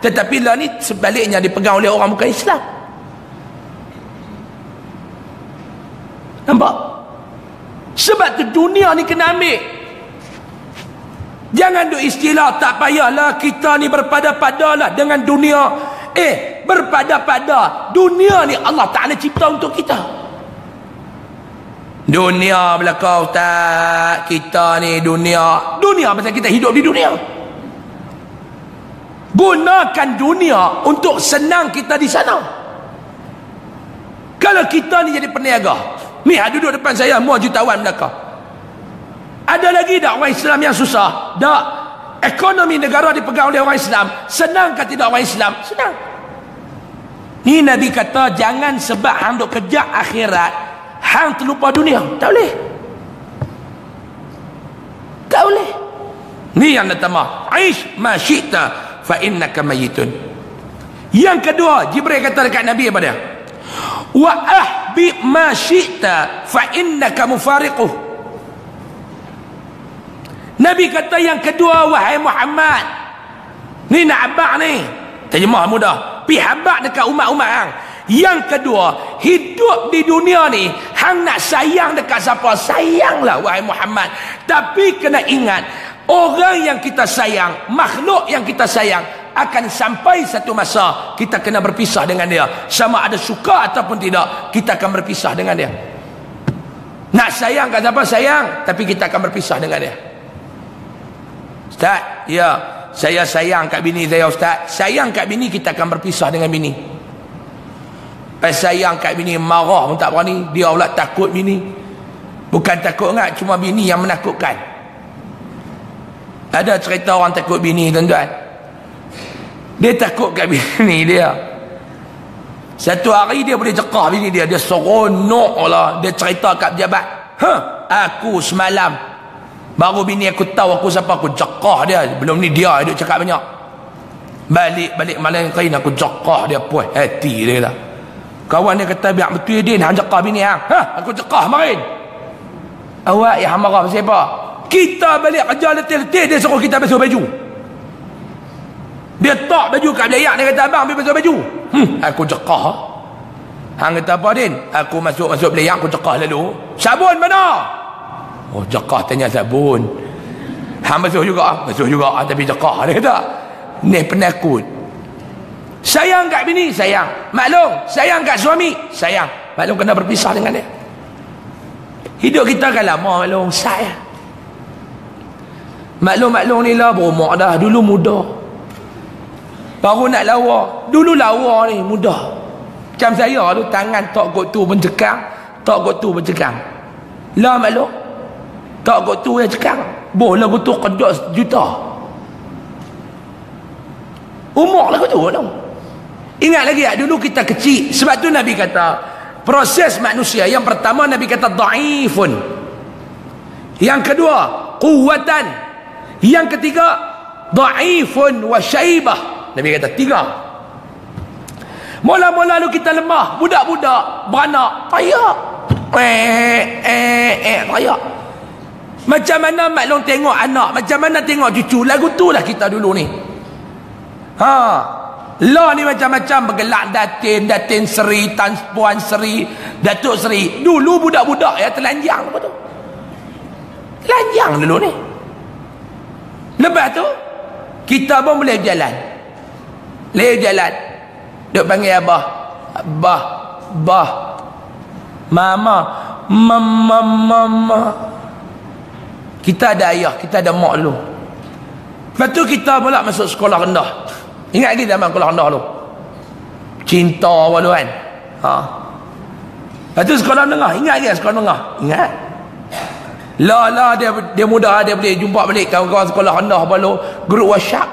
tetapi lah ni sebaliknya dipegang oleh orang bukan Islam. Nampak? Sebab tu dunia ni kena ambil. Jangan duk istilah tak payahlah kita ni berpada-padalah dengan dunia. Berpada-pada. Dunia ni Allah Ta'ala cipta untuk kita. Dunia belakang Ustaz, kita ni dunia pasal kita hidup di dunia. Gunakan dunia untuk senang kita di sana. Kalau kita ni jadi peniaga, ni duduk depan saya semua jutawan belakang, ada lagi tak orang Islam yang susah? Tak. Ekonomi negara dipegang oleh orang Islam. Senang ke tidak orang Islam? Senang. Ni Nabi kata, jangan sebab hang duk kejar akhirat hang terlupa dunia. Tak boleh. Tak boleh. Ni yang pertama, aish ma syi'ta fa innaka mayyitun. Yang kedua, Jibril kata dekat Nabi apa dia? Wa ahbi ma syi'ta fa innaka mufariquh. Nabi kata yang kedua, wahai Muhammad, ni nak habaq ni, terjemah mudah, pi habaq dekat umat-umat hang. Yang kedua, hidup di dunia ni hang nak sayang dekat siapa, sayanglah wahai Muhammad, tapi kena ingat, orang yang kita sayang, makhluk yang kita sayang, akan sampai satu masa kita kena berpisah dengan dia. Sama ada suka ataupun tidak, kita akan berpisah dengan dia. Nak sayang kat siapa, sayang, tapi kita akan berpisah dengan dia. Ustaz, ya, saya sayang kat bini saya Ustaz. Sayang kat bini, kita akan berpisah dengan bini. Sayang kat bini, marah pun tak berani. Dia pula takut bini. Bukan takut enggak, cuma bini yang menakutkan. Ada cerita orang takut bini tuan-tuan. Dia takut kat bini dia. Satu hari dia boleh cekah bini dia. Dia seronok lah. Dia cerita kat pejabat, aku semalam baru bini aku tahu aku siapa, aku cekah dia. Belum ni dia duduk cakap banyak. Balik malam kain aku cekah dia, puas hati dia kata. Kawan dia kata, biar betul dia hang cekah bini hang. Aku cekah marin. Awak yang marah pasal apa? Kita balik kerja letih-letih, dia suruh kita basuh baju. Dia tak baju kat belayak. Dia kata, abang ambil basuh baju. Aku cekah. Hang kata apa, Din? Aku masuk belayak, aku cekah lalu. Sabun mana? Oh, cekah tanya sabun. Hang basuh juga. Basuh juga, tapi cekah. Dia kata, ni penakut. Sayang kat bini, sayang. Maklum, sayang kat suami, sayang. Maklum kena berpisah dengan dia. Hidup kita kan lama, maklum, sayang. Maklum ni lah berumur dah. Dulu muda. Baru nak lawa. Dulu lawa ni muda. Macam saya tu, tangan tak kot tu mencekang, tak kot tu mencekang. Lah maklum. Tak kot tu yang cekang. Boleh kot tu kedok juta. Umur lah kot tu. Ingat lagi tak? Dulu kita kecil. Sebab tu Nabi kata, proses manusia yang pertama Nabi kata dhaifun. Yang kedua, quwwatan. Yang ketiga, dhaifun wa syaibah. Nabi kata 3. Mula-mula lu kita lemah, budak-budak beranak, tayak. Tayak. Macam mana maklum tengok anak, macam mana tengok cucu, lagu tu lah kita dulu ni. Lah ni macam-macam bergelak Datin Seri, Tan Puan Seri, Datuk Seri. Dulu budak-budak ya telanjang apa tu? Telanjang dulu ni. Lepas tu kita pun boleh jalan. Duk panggil abah, mama. Kita ada ayah, kita ada mak dulu. Lepas tu kita pula masuk sekolah rendah. Ingat lagi zaman sekolah rendah dulu, cinta apa dulu kan. Lepas tu sekolah menengah. Ingat lagi sekolah menengah? Ingat. Lah dia mudah, dia boleh jumpa balik kawan-kawan sekolah rendah apa dulu, grup WhatsApp.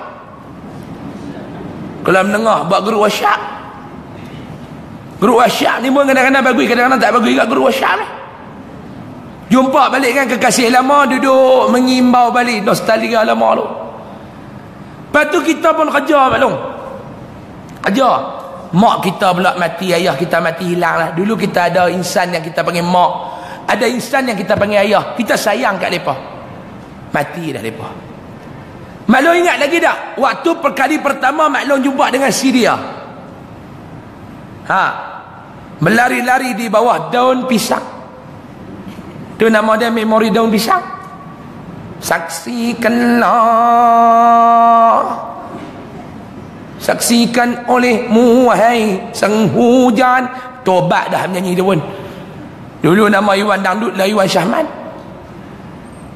Sekolah menengah buat grup WhatsApp. Grup WhatsApp ni pun kadang-kadang bagus, kadang-kadang tak bagus juga grup WhatsApp ni. Jumpa balik kan kekasih lama, duduk mengimbau balik nostalgia lama tu. Lepas tu kita pun kerja maklum. Kerja. Mak kita pula mati, ayah kita mati, hilang lah. Dulu kita ada insan yang kita panggil mak, ada insan yang kita panggil ayah. Kita sayang kat mereka. Mati dah mereka. Maklum ingat lagi tak? Waktu perkali pertama maklum jumpa dengan Syria. Berlari-lari di bawah daun pisang. Itu nama dia memori daun pisang. Saksikan olehmu wahai sang hujan. Tobat dah menyanyi dia pun. Dulu nama Iwan dangdut lah Iwan Syahman.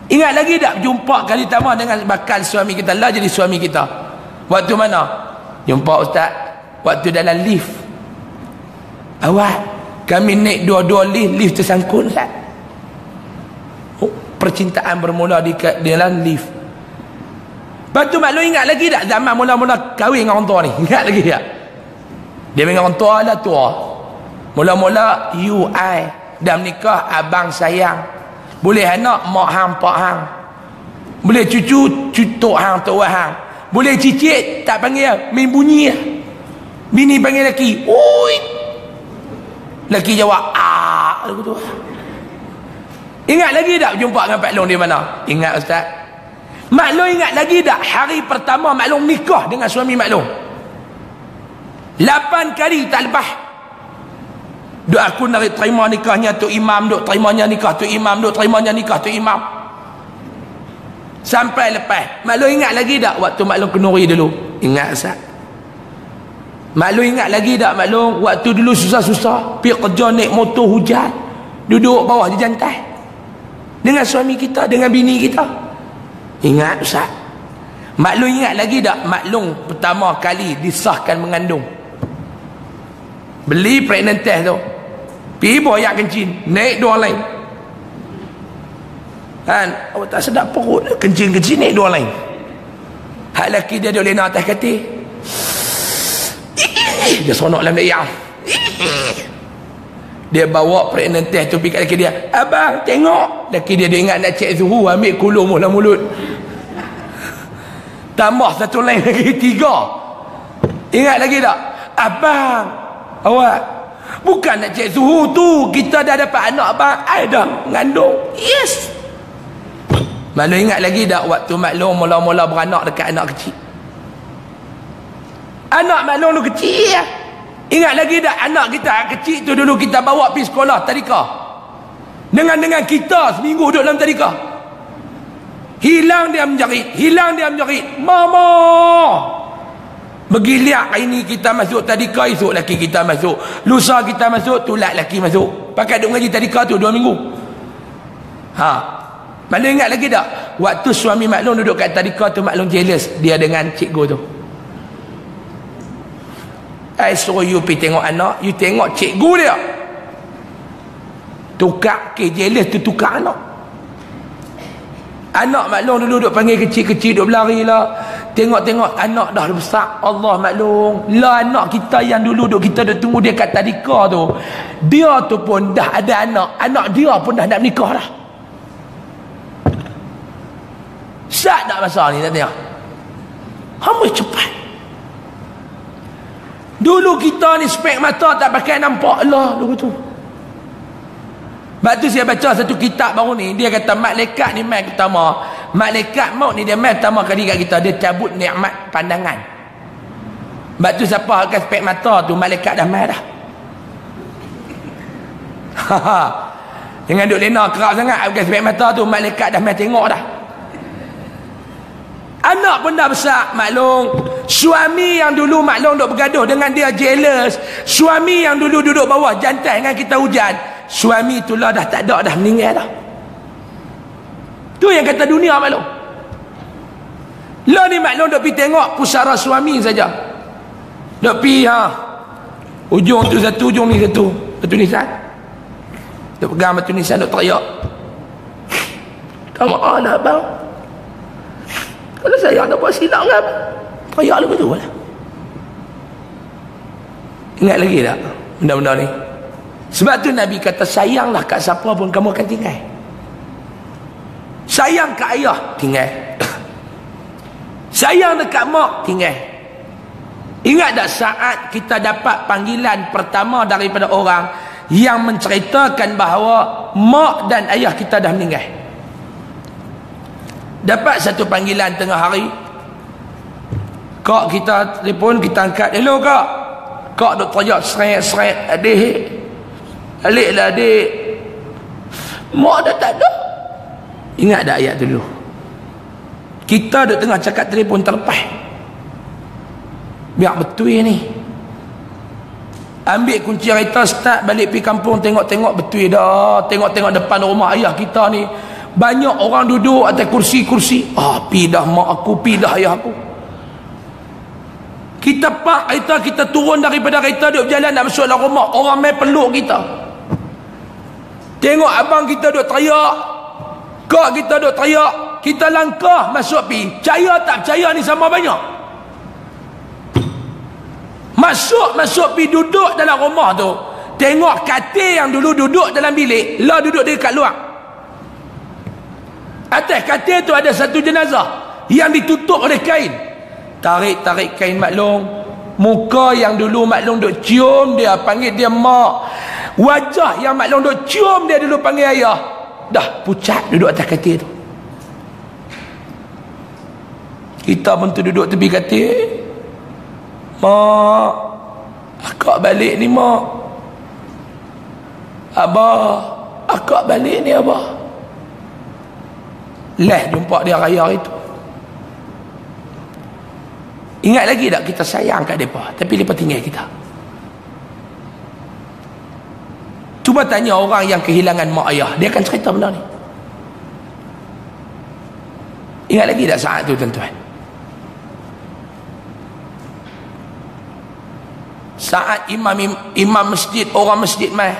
Ingat lagi tak jumpa kali pertama dengan bakal suami kita lah jadi suami kita? Waktu mana? Jumpa ustaz waktu dalam lift. Awal kami naik dua-dua lift tersangkut ustaz. Percintaan bermula di dalam lift. Lepas tu maklum ingat lagi tak zaman mula-mula kahwin dengan orang tua ni? Ingat lagi tak? Dia dengan orang tua lah tua. Mula-mula you I dah menikah, abang sayang. Boleh anak mak hang pak hang. Boleh cucu tok hang tok hang. Boleh cicit tak panggil main bunyi lah. Bini panggil lelaki, oi. Lelaki jawab lagu tu. Ingat lagi tak jumpa dengan Pak Long di mana? Ingat ustaz. Mak Long ingat lagi tak hari pertama Mak Long nikah dengan suami Mak Long? 8 kali tak lepas. Duk aku nak terima nikahnya tu imam, duk terimanya nikah tu imam, duk terimanya nikah tu imam. Sampai lepas. Mak Long ingat lagi tak waktu Mak Long kenuri dulu? Ingat Ustaz. Mak Long ingat lagi tak Mak Long waktu dulu susah-susah pergi kerja naik motor hujan, duduk bawah di jantai dengan suami kita, dengan bini kita? Ingat Ustaz. Mak Long ingat lagi tak Mak Long pertama kali disahkan mengandung? Beli pregnant test tu, pergi boyak kencing, naik dua lain kan, awak tak sedap perut, kencing-kencing naik dua lain. Hak lelaki dia duduk lena atas katil, dia seronok dalam dayak. Dia bawa pregnant test tu pergi kat lelaki dia, abang tengok. Lelaki dia ingat nak cek suhu, ambil kulung mula mulut, tambah satu lain lagi 3. Ingat lagi tak? Abang, awak bukan nak cek suhu tu, kita dah dapat anak abang, I dah mengandung. Yes. Mak Long ingat lagi tak waktu Mak Long mula-mula beranak dekat anak kecil? Anak maklum dulu kecil ya. Ingat lagi tak anak kita kecil tu dulu kita bawa pergi sekolah tadika. Dengan kita seminggu duduk dalam tadika. Hilang dia menjerit. Mama. Bergiliak hari ni kita masuk tadika, esok laki kita masuk. Lusa kita masuk, tulak laki masuk. Pakai duduk ngaji tadika tu 2 minggu. Maklum ingat lagi tak? Waktu suami maklum duduk kat tadika tu, maklum jealous dia dengan cikgu tu. I suruh you pergi tengok anak, you tengok cikgu dia. Tukar ke jealous tu, tukar anak. Anak maklum dulu duduk panggil kecil-kecil, duduk berlari lah. Tengok-tengok anak dah besar. Allah maklum. Lah anak kita yang dulu duduk kita duduk tunggu dia kat tadika tu. Dia tu pun dah ada anak. Anak dia pun dah nak menikah dah. Sat tak masa ni tak tengok? Hamba cepat. Dulu kita ni spek mata tak pakai nampak lah dulu tu. Sebab tu saya baca satu kitab baru ni, dia kata malaikat ni mai pertama. Malaikat maut ni dia mai pertama kali kat kita, dia cabut nikmat pandangan. Sebab tu siapa akan spek mata tu, malaikat dah mai dah. Jangan duk lena kerap sangat akan spek mata tu, malaikat dah mai tengok dah. Anak pun dah besar, maklum. Suami yang dulu maklum duk bergaduh dengan dia jealous. Suami yang dulu duduk bawah jantai dengan kita hujan, suami itulah dah tak ada dah, meninggal dah. Tu yang kata dunia maklum. Lah ni maklum duk pergi tengok pusara suami saja. Duk pergi ujung tu satu, ujung ni satu. Batu nisan. Duk pegang batu nisan duk teriak. Kamu lah bang. Kalau saya nak buat silap kan, teriak lebih tu lah. Ingat lagi tak benda-benda ni? Sebab tu Nabi kata sayanglah kat siapa pun kamu akan tinggal. Sayang kat ayah, tinggal. Sayang dekat mak, tinggal. Ingat tak saat kita dapat panggilan pertama daripada orang yang menceritakan bahawa mak dan ayah kita dah meninggal. Dapat satu panggilan tengah hari, kak kita telefon, kita angkat. Hello kak. Kak duk teriak seret-seret, adik. Alik lah adik. Mak dah tak ada. Ingat tak ayat tu dulu? Kita duk tengah cakap telefon terlepas. Biar betul ni. Ambil kunci kereta, start balik pergi kampung, tengok-tengok betul dah. Tengok-tengok depan rumah ayah kita ni, banyak orang duduk atas kursi-kursi. Pi dah mak aku, pi dah ayah aku. Kita park kereta, kita turun daripada kereta, duduk berjalan nak masuk dalam rumah, orang main peluk kita. Tengok abang kita duduk teriak, kak kita duduk teriak, kita langkah masuk pi. Percaya tak percaya ni sama banyak. Masuk pi duduk dalam rumah tu, tengok katil yang dulu duduk dalam bilik, lah duduk dekat luar. Atas katil tu ada satu jenazah yang ditutup oleh kain. Tarik kain maklum. Muka yang dulu maklum duk cium dia, panggil dia mak. Wajah yang maklum duk cium dia dulu panggil ayah, dah pucat duduk atas katil tu. Kita pun tu duduk tepi katil. Mak, akak balik ni mak. Abah, akak balik ni abah. Jumpa dia raya itu. Ingat lagi tak kita sayang kat mereka, tapi mereka tinggal kita. Cuba tanya orang yang kehilangan mak ayah, dia akan cerita benda ni. Ingat lagi tak saat tu tuan-tuan? Saat imam masjid, orang masjid mai,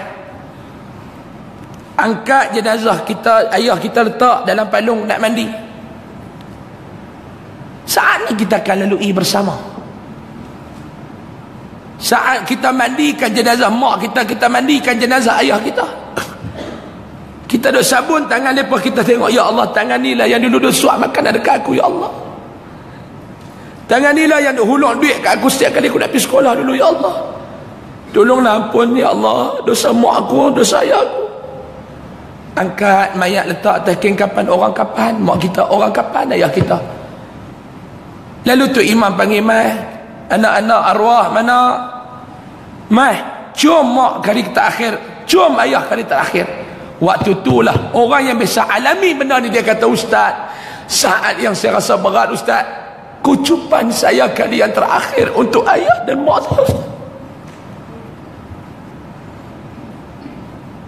angkat jenazah kita, ayah kita letak dalam palung nak mandi. Saat ni kita akan lalui bersama. Saat kita mandikan jenazah mak kita, kita mandikan jenazah ayah kita. Kita duk sabun tangan mereka, kita tengok, ya Allah, tangan ni lah yang dulu duk suap makanan dekat aku, ya Allah. Tangan ni lah yang duk hulur duit kat aku setiap kali aku nak pergi sekolah dulu, ya Allah. Tolonglah ampun, ya Allah, dosa mak aku, dosa ayah aku. Angkat mayat, letak atas kain kapan, orang kapan mak kita, orang kapan ayah kita. Lalu tu imam panggil mai, anak-anak arwah mana, mai cium mak kali terakhir, cium ayah kali terakhir. Waktu itulah orang yang biasa alami benda ni, dia kata, ustaz, saat yang saya rasa berat ustaz, kucupan saya kali yang terakhir untuk ayah dan mak saya.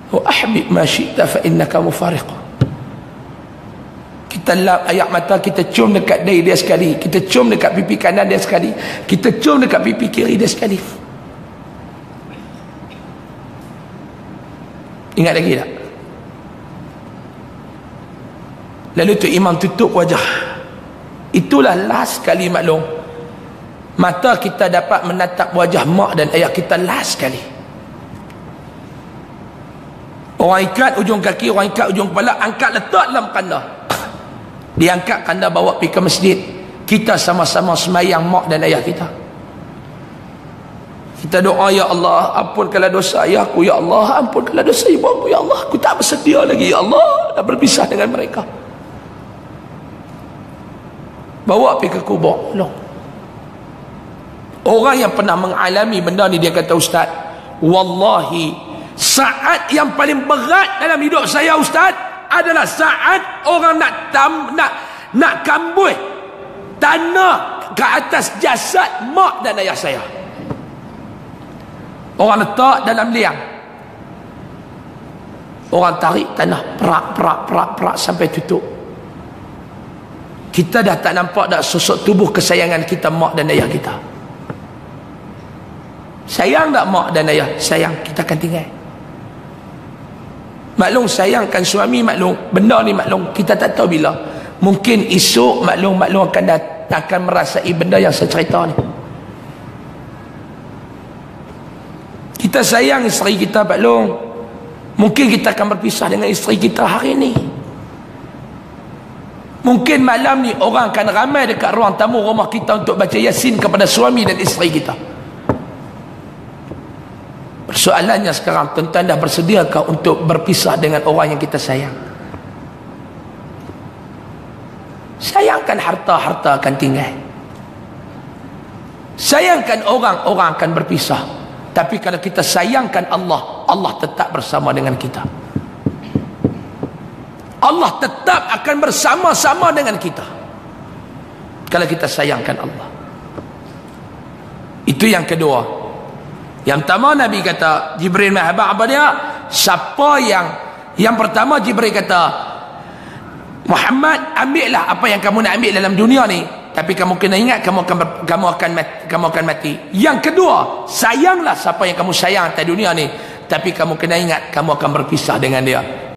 Wa ahbib ma syi'ta fa innaka mufariq. Kita lap air mata, kita cium dekat dahi dia sekali, kita cium dekat pipi kanan dia sekali, kita cium dekat pipi kiri dia sekali. Ingat lagi tak? Lalu tu imam tutup wajah. Itulah last kali maklum, mata kita dapat menatap wajah mak dan ayah kita last kali. Orang ikat ujung kaki, orang ikat ujung kepala, angkat letak dalam kanda. Diangkat kanda, bawa pergi ke masjid. Kita sama-sama semayang mak dan ayah kita. Kita doa, ya Allah, ampunkanlah dosa ayahku, ya Allah, ampunkanlah dosa ibu aku, ya Allah, aku tak bersedia lagi, ya Allah, nak berpisah dengan mereka. Bawa pergi ke kubur. Orang yang pernah mengalami benda ni, dia kata, ustaz, wallahi, saat yang paling berat dalam hidup saya ustaz adalah saat orang nak kambuh tanah ke atas jasad mak dan ayah saya. Orang letak dalam liang, orang tarik tanah perak sampai tutup. Kita dah tak nampak dah sosok tubuh kesayangan kita mak dan ayah kita. Sayang tak mak dan ayah? Sayang, kita akan tinggal. Maklum sayangkan suami, maklum benda ni, maklum kita tak tahu bila. Mungkin esok maklum akan merasai benda yang saya cerita ni. Kita sayang isteri kita, maklum mungkin kita akan berpisah dengan isteri kita hari ni. Mungkin malam ni orang akan ramai dekat ruang tamu rumah kita untuk baca Yasin kepada suami dan isteri kita. Persoalannya sekarang, tuan-tuan dah bersediakah untuk berpisah dengan orang yang kita sayang? Sayangkan harta akan tinggal. Sayangkan orang akan berpisah. Tapi kalau kita sayangkan Allah, Allah tetap bersama dengan kita. Allah tetap akan bersama-sama dengan kita kalau kita sayangkan Allah. Itu yang kedua. Yang pertama Nabi kata, Jibril mahabak apa dia? Siapa yang pertama Jibril kata, Muhammad, ambillah apa yang kamu nak ambil dalam dunia ni, tapi kamu kena ingat kamu akan mati. Yang kedua, sayanglah siapa yang kamu sayang atas dunia ni, tapi kamu kena ingat kamu akan berpisah dengan dia.